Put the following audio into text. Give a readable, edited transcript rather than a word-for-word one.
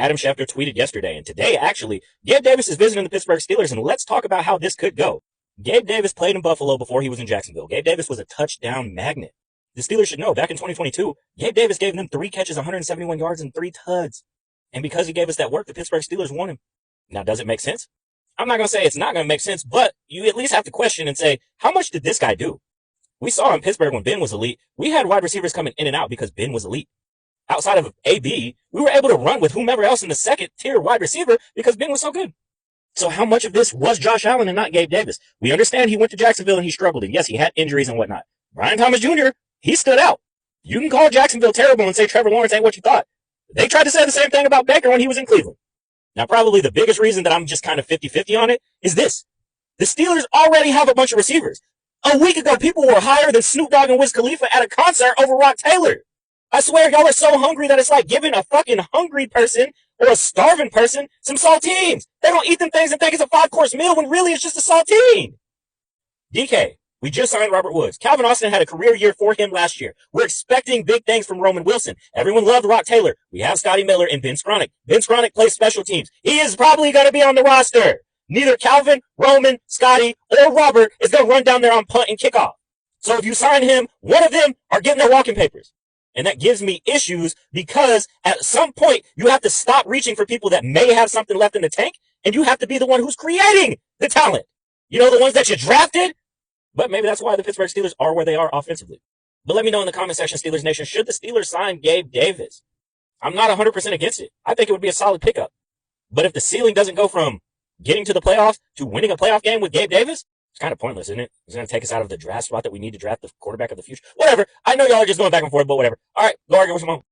Adam Schefter tweeted yesterday, and today, actually, Gabe Davis is visiting the Pittsburgh Steelers, and let's talk about how this could go. Gabe Davis played in Buffalo before he was in Jacksonville. Gabe Davis was a touchdown magnet. The Steelers should know, back in 2022, Gabe Davis gave them 3 catches, 171 yards, and 3 tuds. And because he gave us that work, the Pittsburgh Steelers won him. Now, does it make sense? I'm not going to say it's not going to make sense, but you at least have to question and say, how much did this guy do? We saw in Pittsburgh when Ben was elite, we had wide receivers coming in and out because Ben was elite. Outside of AB, we were able to run with whomever else in the second tier wide receiver because Ben was so good. So how much of this was Josh Allen and not Gabe Davis? We understand he went to Jacksonville and he struggled. And yes, he had injuries and whatnot. Brian Thomas Jr., he stood out. You can call Jacksonville terrible and say Trevor Lawrence ain't what you thought. They tried to say the same thing about Baker when he was in Cleveland. Now, probably the biggest reason that I'm just kind of 50-50 on it is this. The Steelers already have a bunch of receivers. A week ago, people were higher than Snoop Dogg and Wiz Khalifa at a concert over Rock Taylor. I swear, y'all are so hungry that it's like giving a fucking hungry person or a starving person some saltines. They don't eat them things and think it's a 5-course meal when really it's just a saltine. DK, we just signed Robert Woods. Calvin Austin had a career year for him last year. We're expecting big things from Roman Wilson. Everyone loved Rock Taylor. We have Scotty Miller and Ben Skronik. Ben Skronik plays special teams. He is probably going to be on the roster. Neither Calvin, Roman, Scotty, or Robert is going to run down there on punt and kickoff. So if you sign him, one of them are getting their walking papers. And that gives me issues because at some point you have to stop reaching for people that may have something left in the tank, and you have to be the one who's creating the talent. You know, the ones that you drafted? But maybe that's why the Pittsburgh Steelers are where they are offensively. But let me know in the comment section, Steelers Nation, should the Steelers sign Gabe Davis? I'm not 100% against it. I think it would be a solid pickup. But if the ceiling doesn't go from getting to the playoffs to winning a playoff game with Gabe Davis, it's kind of pointless, isn't it? It's going to take us out of the draft spot that we need to draft the quarterback of the future. Whatever. I know y'all are just going back and forth, but whatever. All right, go argue with Simone.